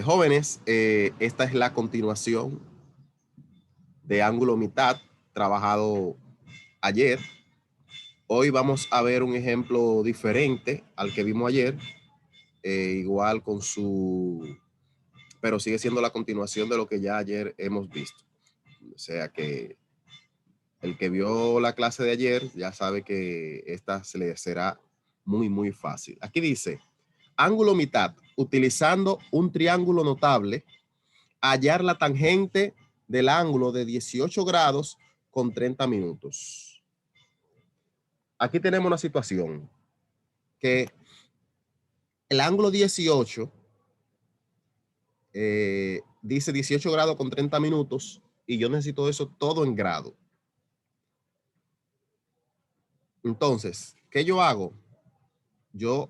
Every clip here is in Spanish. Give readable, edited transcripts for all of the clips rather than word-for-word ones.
Jóvenes, esta es la continuación de ángulo mitad trabajado ayer. Hoy vamos a ver un ejemplo diferente al que vimos ayer, igual con pero sigue siendo la continuación de lo que ya ayer hemos visto. O sea que el que vio la clase de ayer ya sabe que esta se le será muy fácil. Aquí dice, ángulo mitad, utilizando un triángulo notable, hallar la tangente del ángulo de 18 grados con 30 minutos. Aquí tenemos una situación que el ángulo 18 dice 18 grados con 30 minutos y yo necesito eso todo en grado. Entonces, ¿qué yo hago? Yo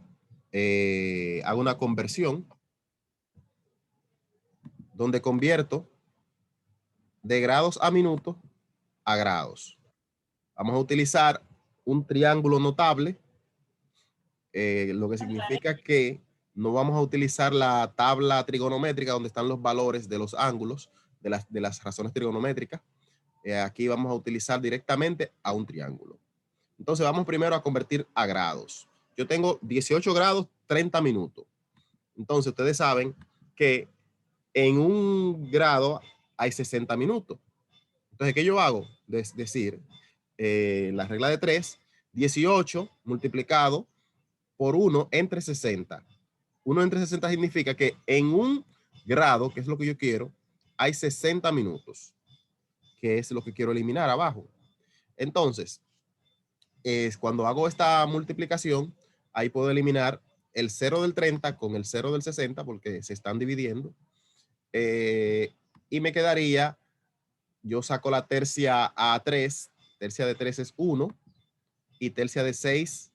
hago una conversión donde convierto de grados a minutos a grados. Vamos a utilizar un triángulo notable, lo que significa que no vamos a utilizar la tabla trigonométrica donde están los valores de los ángulos de las razones trigonométricas. Aquí vamos a utilizar directamente a un triángulo. Entonces vamos primero a convertir a grados. Yo tengo 18 grados, 30 minutos. Entonces ustedes saben que en un grado hay 60 minutos. Entonces, ¿qué yo hago? Decir, la regla de 3, 18 multiplicado por 1 entre 60. 1 entre 60 significa que en un grado, que es lo que yo quiero, hay 60 minutos, que es lo que quiero eliminar abajo. Entonces, cuando hago esta multiplicación, ahí puedo eliminar el 0 del 30 con el 0 del 60 porque se están dividiendo. Y me quedaría, yo saco la tercia a 3, tercia de 3 es 1 y tercia de 6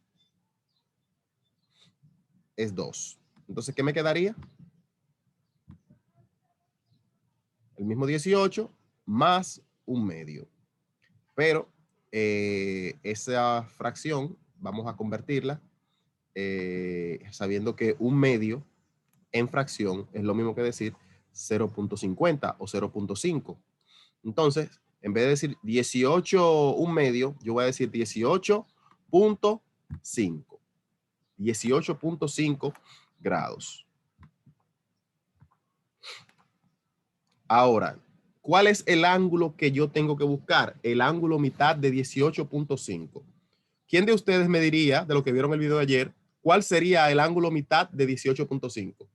es 2. Entonces, ¿qué me quedaría? El mismo 18 más un medio. Pero esa fracción vamos a convertirla sabiendo que un medio en fracción es lo mismo que decir 0.50 o 0.5. Entonces, en vez de decir 18 un medio, yo voy a decir 18.5. 18.5 grados. Ahora, ¿cuál es el ángulo que yo tengo que buscar? El ángulo mitad de 18.5. ¿Quién de ustedes me diría, de lo que vieron el video de ayer, cuál sería el ángulo mitad de 18.5?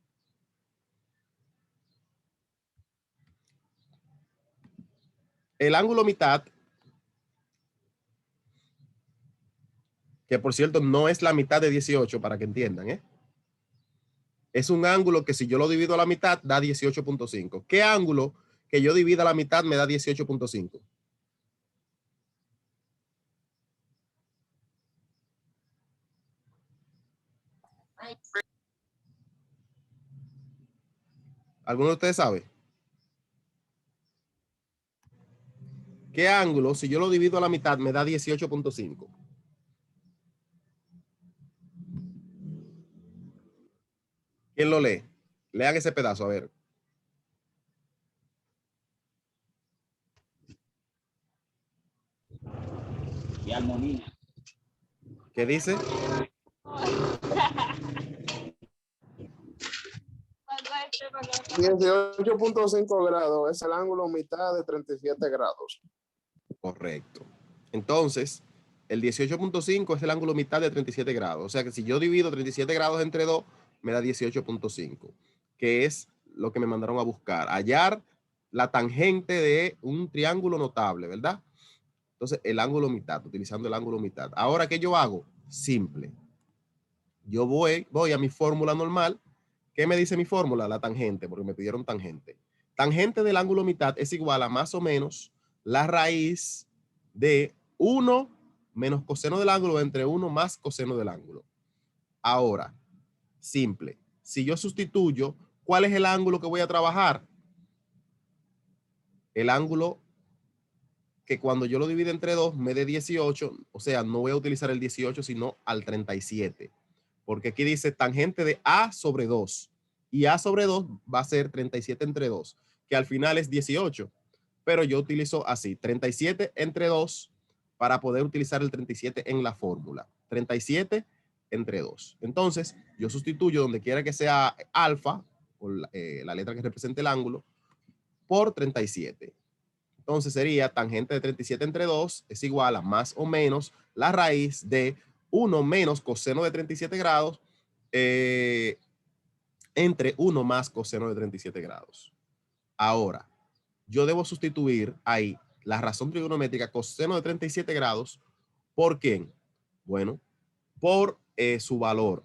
El ángulo mitad, que por cierto no es la mitad de 18, para que entiendan, es un ángulo que si yo lo divido a la mitad da 18.5. ¿Qué ángulo que yo divida a la mitad me da 18.5? ¿Alguno de ustedes sabe? ¿Qué ángulo, si yo lo divido a la mitad, me da 18.5? ¿Quién lo lee? Lean ese pedazo, a ver. Y armonía. ¿Qué dice? 18.5 grados es el ángulo mitad de 37 grados. Correcto. Entonces, el 18.5 es el ángulo mitad de 37 grados. O sea que si yo divido 37 grados entre 2, me da 18.5, que es lo que me mandaron a buscar. Hallar la tangente de un triángulo notable, ¿verdad? Entonces, el ángulo mitad, utilizando el ángulo mitad. Ahora, ¿qué yo hago? Simple. Yo voy a mi fórmula normal. ¿Qué me dice mi fórmula? La tangente, porque me pidieron tangente. Tangente del ángulo mitad es igual a más o menos la raíz de 1 menos coseno del ángulo entre 1 más coseno del ángulo. Ahora, simple. Si yo sustituyo, ¿cuál es el ángulo que voy a trabajar? El ángulo que cuando yo lo divido entre 2 me dé 18, o sea, no voy a utilizar el 18, sino al 37. Porque aquí dice tangente de A sobre 2. Y A sobre 2 va a ser 37 entre 2, que al final es 18. Pero yo utilizo así, 37 entre 2 para poder utilizar el 37 en la fórmula. 37 entre 2. Entonces, yo sustituyo donde quiera que sea alfa, o la letra que represente el ángulo, por 37. Entonces sería tangente de 37 entre 2 es igual a más o menos la raíz de 1 menos coseno de 37 grados entre 1 más coseno de 37 grados. Ahora, yo debo sustituir ahí la razón trigonométrica coseno de 37 grados. ¿Por quién? Bueno, por su valor.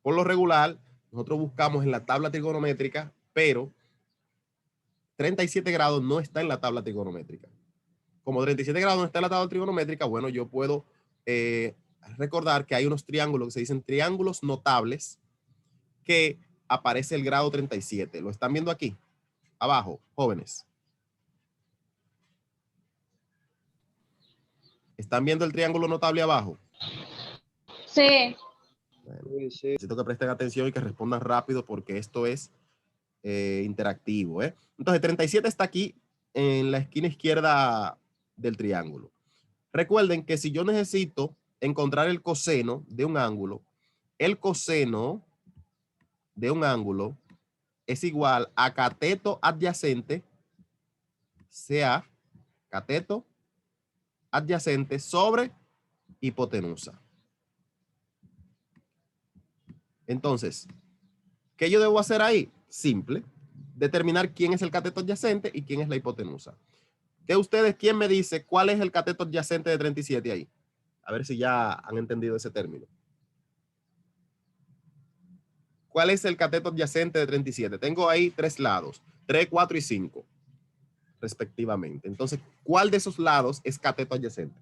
Por lo regular, nosotros buscamos en la tabla trigonométrica, pero 37 grados no está en la tabla trigonométrica. Como 37 grados no está en la tabla trigonométrica, bueno, yo puedo recordar que hay unos triángulos que se dicen triángulos notables que aparece el grado 37. ¿Lo están viendo aquí? Abajo, jóvenes. ¿Están viendo el triángulo notable abajo? Sí. Bueno, necesito que presten atención y que respondan rápido porque esto es interactivo. Entonces, 37 está aquí en la esquina izquierda del triángulo. Recuerden que si yo necesito encontrar el coseno de un ángulo, el coseno de un ángulo es igual a cateto adyacente, sea cateto adyacente sobre hipotenusa. Entonces, ¿qué yo debo hacer ahí? Simple. Determinar quién es el cateto adyacente y quién es la hipotenusa. De ustedes, ¿quién me dice cuál es el cateto adyacente de 37 ahí? A ver si ya han entendido ese término. ¿Cuál es el cateto adyacente de 37? Tengo ahí 3 lados, 3, 4 y 5, respectivamente. Entonces, ¿cuál de esos lados es cateto adyacente?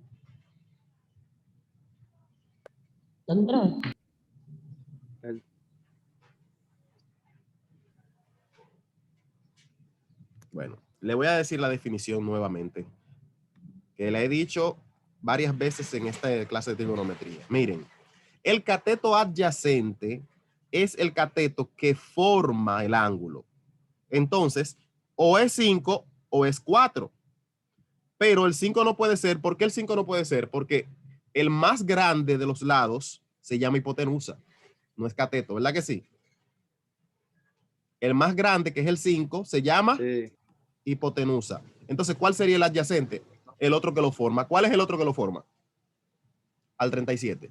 Bueno, le voy a decir la definición nuevamente, que la he dicho varias veces en esta clase de trigonometría. Miren, el cateto adyacente es el cateto que forma el ángulo. Entonces, o es 5 o es 4. Pero el 5 no puede ser. ¿Por qué el 5 no puede ser? Porque el más grande de los lados se llama hipotenusa. No es cateto, ¿verdad que sí? El más grande, que es el 5, se llama hipotenusa. Entonces, ¿cuál sería el adyacente? El otro que lo forma. ¿Cuál es el otro que lo forma? Al 37.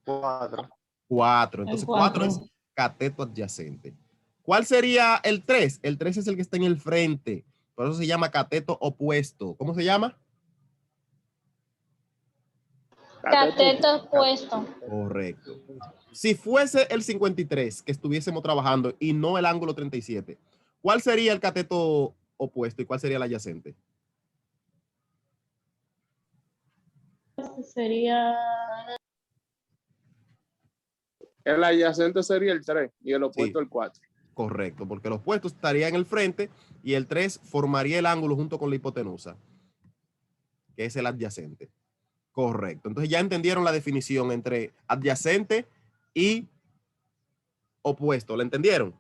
4. 4. Entonces, 4 es cateto adyacente. ¿Cuál sería el 3? El 3 es el que está en el frente. Por eso se llama cateto opuesto. ¿Cómo se llama? Cateto opuesto. Correcto. Si fuese el 53 que estuviésemos trabajando y no el ángulo 37, ¿cuál sería el cateto opuesto y cuál sería el adyacente? Sería El adyacente sería el 3 y el opuesto Sí. el 4. Correcto, porque el opuesto estaría en el frente y el 3 formaría el ángulo junto con la hipotenusa, que es el adyacente. Correcto. Entonces ya entendieron la definición entre adyacente y opuesto. ¿La entendieron?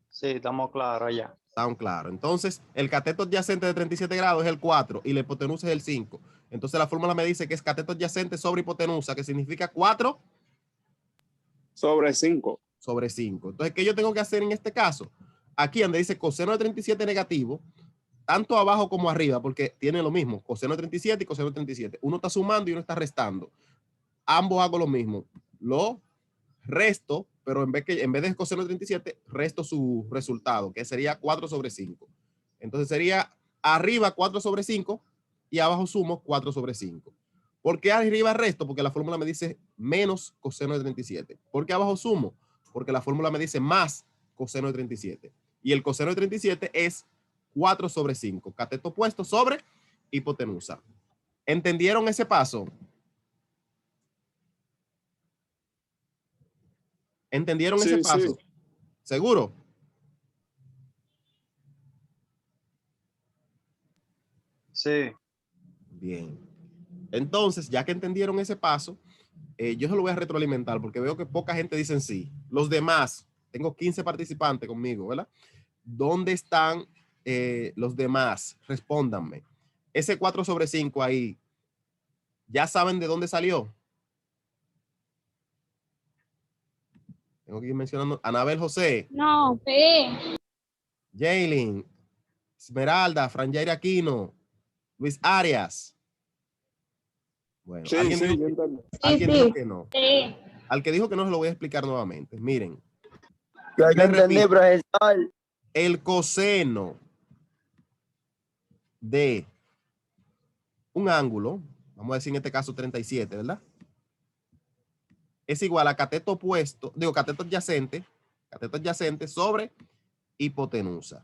Sí, estamos claros ya. Están claros. Entonces, el cateto adyacente de 37 grados es el 4 y la hipotenusa es el 5. Entonces, la fórmula me dice que es cateto adyacente sobre hipotenusa, que significa 4 Sobre 5. sobre 5. Entonces, ¿qué yo tengo que hacer en este caso? Aquí donde dice coseno de 37 negativo, tanto abajo como arriba, porque tiene lo mismo, coseno de 37 y coseno de 37. Uno está sumando y uno está restando. Ambos hago lo mismo. Lo resto, pero en vez de coseno de 37, resto su resultado, que sería 4 sobre 5. Entonces sería arriba 4 sobre 5 y abajo sumo 4 sobre 5. ¿Por qué arriba resto? Porque la fórmula me dice menos coseno de 37. ¿Por qué abajo sumo? Porque la fórmula me dice más coseno de 37. Y el coseno de 37 es 4 sobre 5. Cateto opuesto sobre hipotenusa. ¿Entendieron ese paso? ¿Entendieron ese paso? Sí. ¿Seguro? Sí. Bien. Entonces, ya que entendieron ese paso, Yo se lo voy a retroalimentar porque veo que poca gente dice sí. Los demás, tengo 15 participantes conmigo, ¿verdad? ¿Dónde están los demás? Respóndanme. Ese 4 sobre 5 ahí, ¿ya saben de dónde salió? Tengo que ir mencionando. Anabel José, No. Sí. Jaylin, Esmeralda, Franjair Aquino, Luis Arias. Bueno, Sí, alguien sí, dijo, yo entendí. Sí, alguien dijo sí. que no. Sí. Al que dijo que no, se lo voy a explicar nuevamente. Miren, Yo les entendí, repito, profesor. el coseno de un ángulo, vamos a decir en este caso 37, ¿verdad? Es igual a cateto opuesto, digo, cateto adyacente sobre hipotenusa.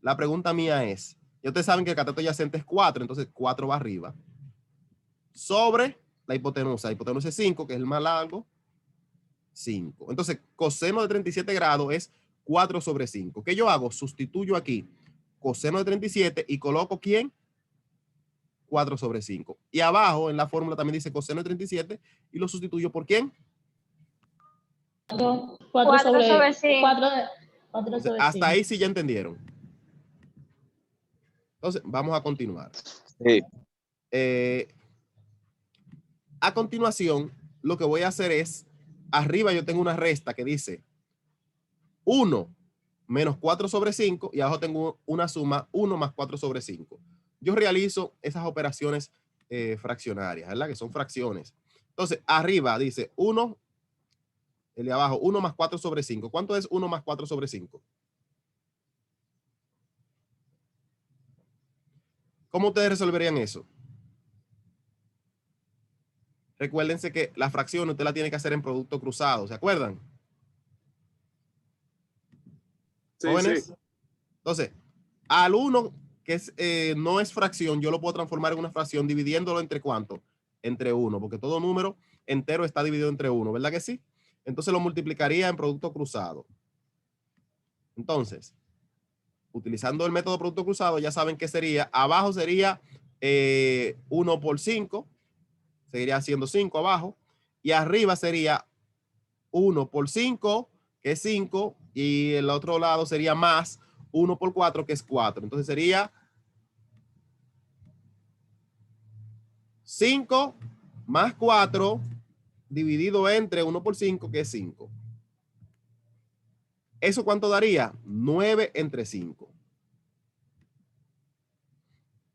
La pregunta mía es, ya ustedes saben que el cateto adyacente es 4, entonces 4 va arriba, sobre la hipotenusa. La hipotenusa es 5, que es el más largo, 5. Entonces, coseno de 37 grados es 4 sobre 5. ¿Qué yo hago? Sustituyo aquí coseno de 37 y coloco ¿quién? 4 sobre 5. Y abajo en la fórmula también dice coseno de 37 y lo sustituyo por ¿quién? 4 4 sobre sobre 5. 4 Entonces, sobre hasta 5. ahí sí ya entendieron. Entonces, vamos a continuar. Sí. A continuación, lo que voy a hacer es, arriba yo tengo una resta que dice 1 menos 4 sobre 5 y abajo tengo una suma 1 más 4 sobre 5. Yo realizo esas operaciones fraccionarias, ¿verdad? Que son fracciones. Entonces, arriba dice 1, el de abajo, 1 más 4 sobre 5. ¿Cuánto es 1 más 4 sobre 5? ¿Cómo ustedes resolverían eso? Recuérdense que la fracción usted la tiene que hacer en producto cruzado, ¿se acuerdan? Sí, Jóvenes. sí. Entonces, al 1, que es, no es fracción, yo lo puedo transformar en una fracción dividiéndolo entre ¿cuánto? Entre 1, porque todo número entero está dividido entre 1, ¿verdad que sí? Entonces lo multiplicaría en producto cruzado. Entonces, utilizando el método producto cruzado, ya saben que sería, abajo sería 1 por 5, seguiría siendo 5 abajo, y arriba sería 1 por 5, que es 5, y el otro lado sería más 1 por 4, que es 4. Entonces sería 5 más 4 dividido entre 1 por 5, que es 5. ¿Eso cuánto daría? 9 entre 5.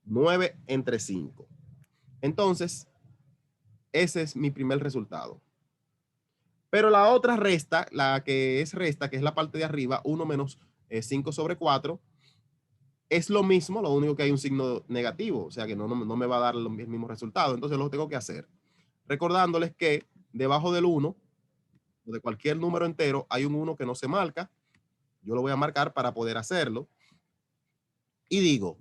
9 entre 5. Entonces, ese es mi primer resultado. Pero la otra resta, la que es resta, que es la parte de arriba, 1 menos 5 sobre 4, es lo mismo, lo único que hay un signo negativo, o sea que no me va a dar el mismo resultado. Entonces lo tengo que hacer. Recordándoles que debajo del 1, o de cualquier número entero, hay un 1 que no se marca. Yo lo voy a marcar para poder hacerlo. Y digo,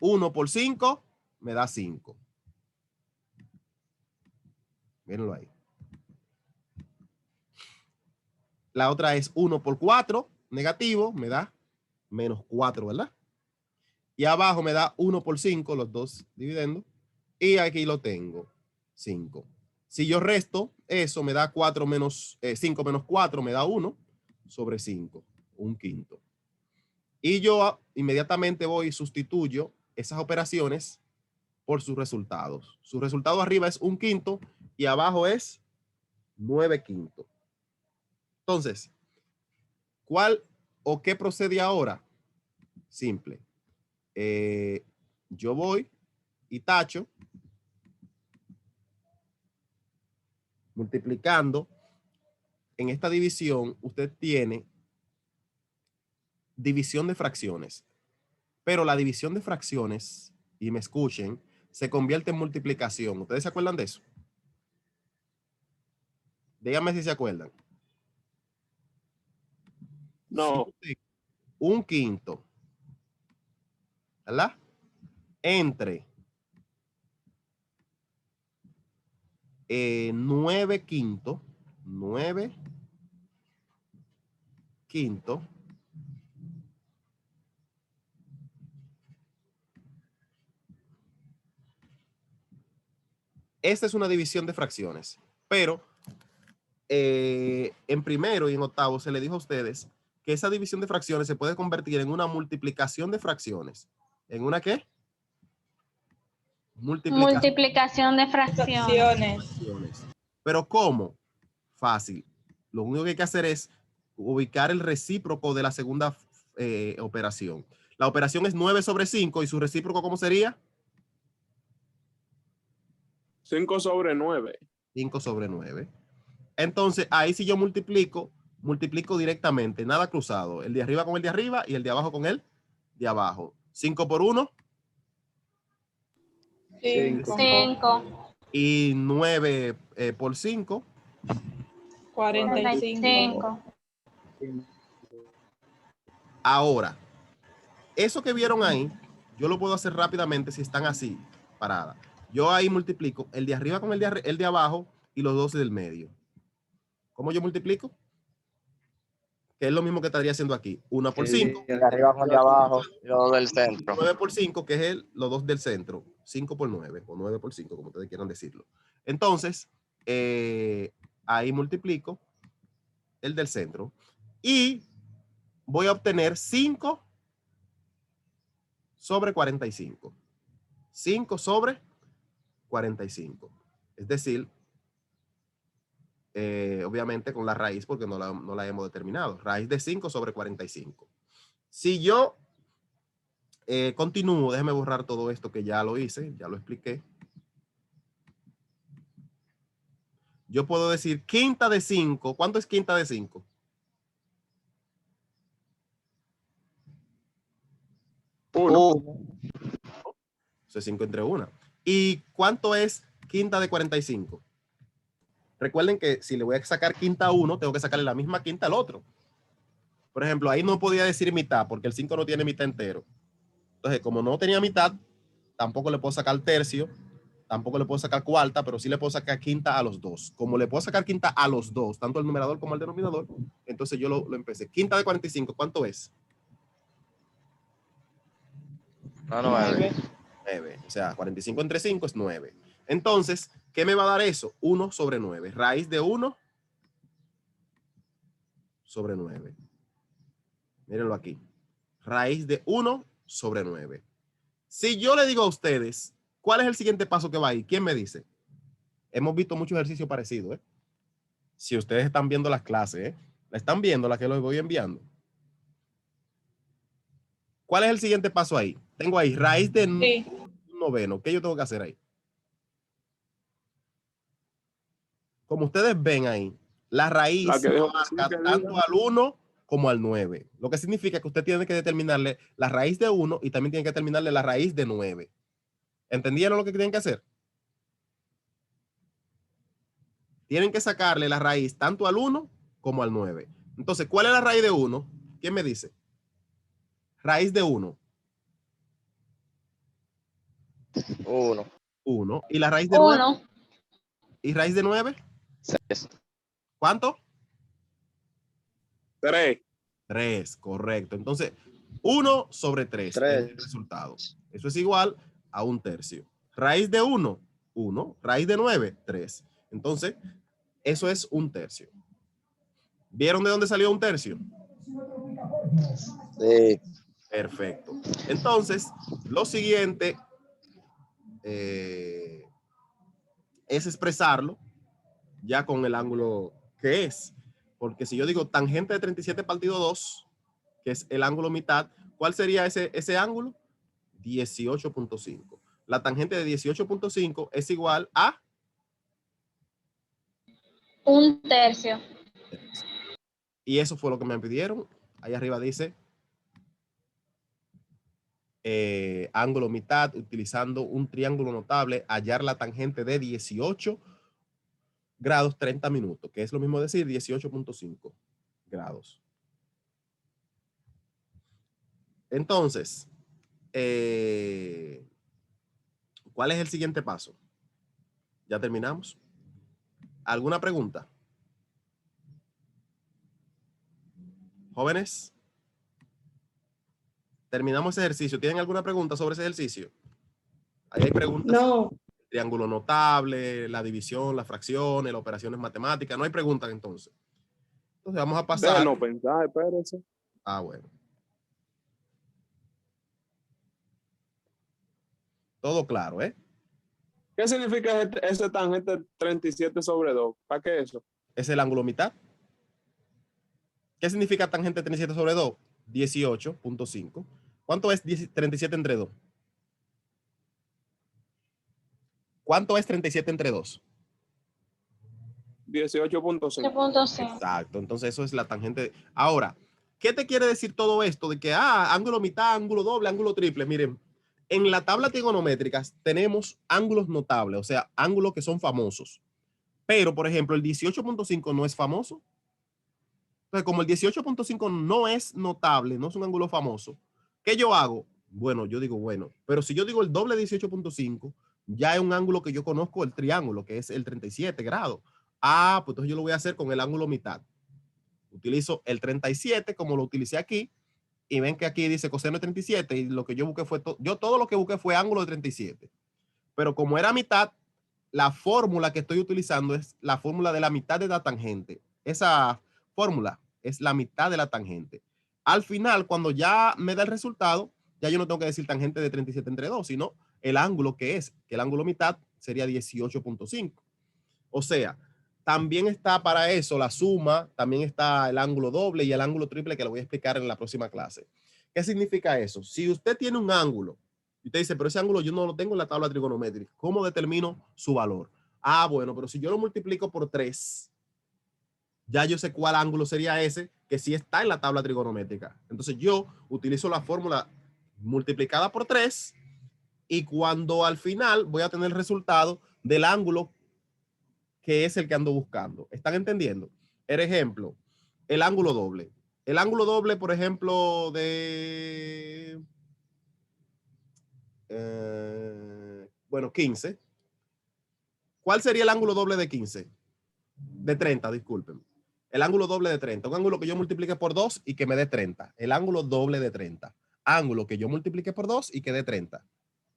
1 por 5 me da 5. Mírenlo ahí. La otra es 1 por 4, negativo, me da menos 4, ¿verdad? Y abajo me da 1 por 5, los dos dividendo. Y aquí lo tengo, 5. Si yo resto eso, me da 4 menos, 5 menos 4, me da 1 sobre 5, un quinto. Y yo inmediatamente voy y sustituyo esas operaciones por sus resultados. Su resultado arriba es un quinto y abajo es 9 quintos. Entonces, ¿cuál o qué procede ahora? Simple. Yo voy y tacho multiplicando. En esta división usted tiene división de fracciones, pero la división de fracciones, y me escuchen, se convierte en multiplicación. ¿Ustedes se acuerdan de eso? Díganme si se acuerdan. Si No. yo tengo un quinto, ¿verdad? Entre 9 quintos, 9 quintos, esta es una división de fracciones. Pero en primero y en octavo se le dijo a ustedes que esa división de fracciones se puede convertir en una multiplicación de fracciones. ¿En una qué? Multiplicación de fracciones. Fracciones. ¿Pero cómo? Fácil. Lo único que hay que hacer es ubicar el recíproco de la segunda operación. La operación es 9 sobre 5 y su recíproco, ¿cómo sería? 5 sobre 9. 5 sobre 9. Entonces, ahí si yo multiplico directamente, nada cruzado. El de arriba con el de arriba y el de abajo con el de abajo. 5 por 1. 5. Y 9 por 5. 45. Ahora, eso que vieron ahí, yo lo puedo hacer rápidamente si están así, parada. Yo ahí multiplico el de arriba con el de abajo y los dos del medio. ¿Cómo yo multiplico? Que es lo mismo que estaría haciendo aquí. 1 por 5. El de arriba con el de abajo y los dos del centro. 9 por 5, que es los dos del centro. 5 por 9, o 9 por 5, como ustedes quieran decirlo. Entonces, ahí multiplico el del centro. Y voy a obtener 5 sobre 45. 5 sobre 45. Es decir, obviamente con la raíz, porque no la hemos determinado. Raíz de 5 sobre 45. Si yo continúo, déjeme borrar todo esto que ya lo hice, ya lo expliqué. Yo puedo decir quinta de 5. ¿Cuánto es quinta de 5? Eso es 5 entre 1. ¿Y cuánto es quinta de 45? Recuerden que si le voy a sacar quinta a uno, tengo que sacarle la misma quinta al otro. Por ejemplo, ahí no podía decir mitad, porque el 5 no tiene mitad entero. Entonces, como no tenía mitad, tampoco le puedo sacar tercio, tampoco le puedo sacar cuarta, pero sí le puedo sacar quinta a los dos. Como le puedo sacar quinta a los dos, tanto el numerador como el denominador, entonces yo lo empecé. Quinta de 45, ¿cuánto es? 9. 9. O sea, 45 entre 5 es 9. Entonces, ¿qué me va a dar eso? 1 sobre 9. Raíz de 1 sobre 9. Mírenlo aquí. Raíz de 1 sobre 9. Si yo le digo a ustedes, ¿cuál es el siguiente paso que va ahí? ¿Quién me dice? Hemos visto muchos ejercicios parecidos, ¿eh? Si ustedes están viendo las clases, ¿eh? La están viendo, la que los voy enviando. ¿Cuál es el siguiente paso ahí? Tengo ahí raíz de noveno. ¿Qué yo tengo que hacer ahí? Como ustedes ven ahí, la raíz marca tanto al 1 como al 9. Lo que significa que usted tiene que determinarle la raíz de 1 y también tiene que determinarle la raíz de 9. ¿Entendieron lo que tienen que hacer? Tienen que sacarle la raíz tanto al 1 como al 9. Entonces, ¿cuál es la raíz de 1? ¿Quién me dice? Raíz de 1. 1. 1. ¿Y la raíz de 9? 1. ¿Y raíz de 9? 6. ¿Cuánto? 3. 3, correcto. Entonces, 1 sobre 3 es el resultado. Eso es igual a un tercio. Raíz de 1, 1. Raíz de 9, 3. Entonces, eso es un tercio. ¿Vieron de dónde salió un tercio? Sí. Perfecto. Entonces, lo siguiente es expresarlo ya con el ángulo que es. Porque si yo digo tangente de 37 partido 2, que es el ángulo mitad, ¿cuál sería ese ángulo? 18.5. La tangente de 18.5 es igual a un tercio. Y eso fue lo que me pidieron. Ahí arriba dice ángulo mitad utilizando un triángulo notable, hallar la tangente de 18 grados 30 minutos, que es lo mismo decir 18.5 grados. Entonces, ¿cuál es el siguiente paso? ¿Ya terminamos? ¿Alguna pregunta? Jóvenes, terminamos ese ejercicio. ¿Tienen alguna pregunta sobre ese ejercicio? Ahí hay preguntas. No. triángulo notable, la división, las fracciones, las operaciones matemáticas. No hay preguntas entonces. Entonces vamos a pasar. Déjenos pensar, espérese. Ah, bueno. Todo claro, ¿eh? ¿Qué significa ese tangente 37 sobre 2? ¿Para qué eso? Es el ángulo mitad. ¿Qué significa tangente 37 sobre 2? 18.5. ¿Cuánto es 37 entre 2? ¿Cuánto es 37 entre 2? 18.5. 8.5. Exacto. Entonces eso es la tangente. Ahora, ¿qué te quiere decir todo esto? De que, ángulo mitad, ángulo doble, ángulo triple. Miren, en la tabla trigonométrica tenemos ángulos notables, o sea, ángulos que son famosos. Pero, por ejemplo, el 18.5 no es famoso. Entonces, como el 18.5 no es notable, no es un ángulo famoso, ¿qué yo hago? Bueno, yo digo, bueno, pero si yo digo el doble de 18.5, ya es un ángulo que yo conozco, el triángulo, que es el 37 grados. Pues entonces yo lo voy a hacer con el ángulo mitad. Utilizo el 37 como lo utilicé aquí, y ven que aquí dice coseno de 37, y lo que yo busqué fue, yo todo lo que busqué fue ángulo de 37. Pero como era mitad, la fórmula que estoy utilizando es la fórmula de la mitad de la tangente. Esa fórmula es la mitad de la tangente. Al final, cuando ya me da el resultado, ya yo no tengo que decir tangente de 37 entre 2, sino el ángulo que es, que el ángulo mitad sería 18.5. O sea, también está para eso la suma, también está el ángulo doble y el ángulo triple, que lo voy a explicar en la próxima clase. ¿Qué significa eso? Si usted tiene un ángulo y usted dice, pero ese ángulo yo no lo tengo en la tabla trigonométrica, ¿cómo determino su valor? Bueno, pero si yo lo multiplico por 3, ya yo sé cuál ángulo sería ese que sí está en la tabla trigonométrica. Entonces yo utilizo la fórmula multiplicada por 3 y cuando al final voy a tener el resultado del ángulo que es el que ando buscando. ¿Están entendiendo? El ejemplo, el ángulo doble. El ángulo doble, por ejemplo, de... bueno, 15. ¿Cuál sería el ángulo doble de 15? De 30, disculpen. El ángulo doble de 30. Un ángulo que yo multiplique por 2 y que me dé 30. El ángulo doble de 30. Ángulo que yo multiplique por 2 y que dé 30.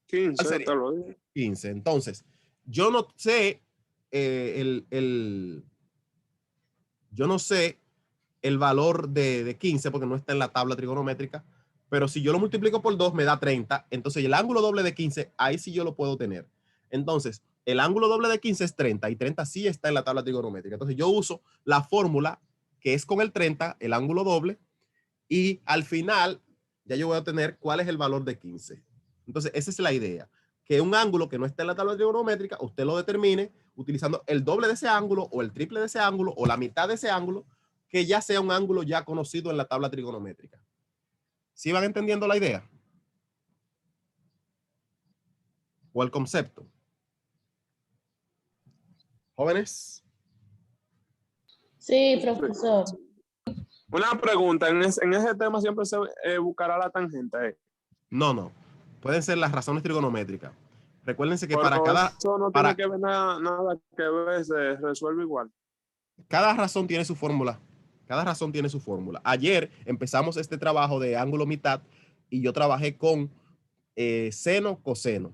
15, te lo digo. 15. Entonces, yo no sé yo no sé el valor de 15 porque no está en la tabla trigonométrica, pero si yo lo multiplico por 2 me da 30, entonces el ángulo doble de 15, ahí sí yo lo puedo tener. Entonces, el ángulo doble de 15 es 30 y 30 sí está en la tabla trigonométrica. Entonces, yo uso la fórmula que es con el 30, el ángulo doble, y al final ya yo voy a tener cuál es el valor de 15. Entonces, esa es la idea, que un ángulo que no está en la tabla trigonométrica, usted lo determine utilizando el doble de ese ángulo o el triple de ese ángulo o la mitad de ese ángulo, que ya sea un ángulo ya conocido en la tabla trigonométrica. ¿Sí van entendiendo la idea? ¿O el concepto? ¿Jóvenes? Sí, profesor. Una pregunta, en ese tema siempre se buscará la tangente. No. Pueden ser las razones trigonométricas. Recuérdense que Pero para cada... eso no tiene que ver nada que ver, se resuelve igual. Cada razón tiene su fórmula. Cada razón tiene su fórmula. Ayer empezamos este trabajo de ángulo mitad y yo trabajé con seno, coseno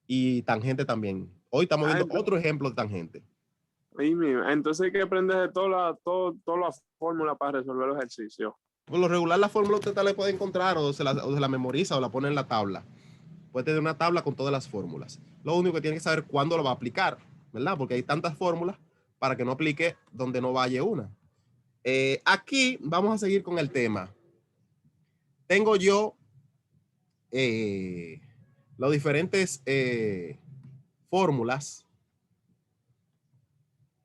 y tangente también. Hoy estamos viendo otro ejemplo de tangente. Entonces hay que aprender todas las fórmulas para resolver los ejercicios. Por lo regular, la fórmula usted la puede encontrar o se la memoriza o la pone en la tabla. Puede tener una tabla con todas las fórmulas. Lo único que tiene que saber cuándo lo va a aplicar, ¿verdad? Porque hay tantas fórmulas para que no aplique donde no vaya una. Aquí vamos a seguir con el tema. Tengo yo las diferentes fórmulas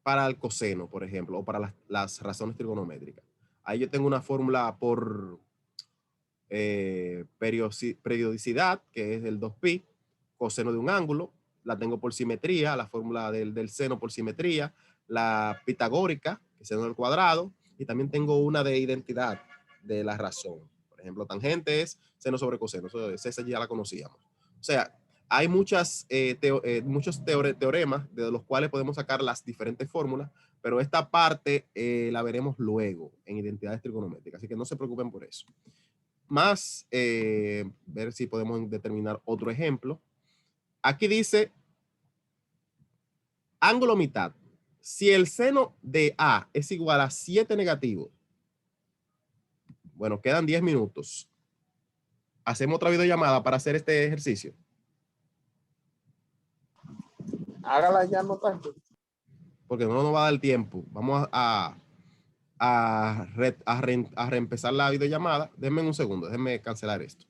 para el coseno, por ejemplo, o para las razones trigonométricas. Ahí yo tengo una fórmula por periodicidad, que es el 2pi, coseno de un ángulo. La tengo por simetría, la fórmula del seno por simetría, la pitagórica, que es seno al cuadrado, y también tengo una de identidad de la razón. Por ejemplo, tangente es seno sobre coseno, esa ya la conocíamos. O sea, hay muchos teoremas de los cuales podemos sacar las diferentes fórmulas, pero esta parte la veremos luego en identidades trigonométricas, así que no se preocupen por eso. Más, ver si podemos determinar otro ejemplo. Aquí dice ángulo mitad. Si el seno de A es igual a 7 negativo, bueno, quedan 10 minutos. Hacemos otra videollamada para hacer este ejercicio. Hágala ya, no tanto. Porque no nos va a dar tiempo. Vamos a reempezar la videollamada. Denme un segundo, déjenme cancelar esto.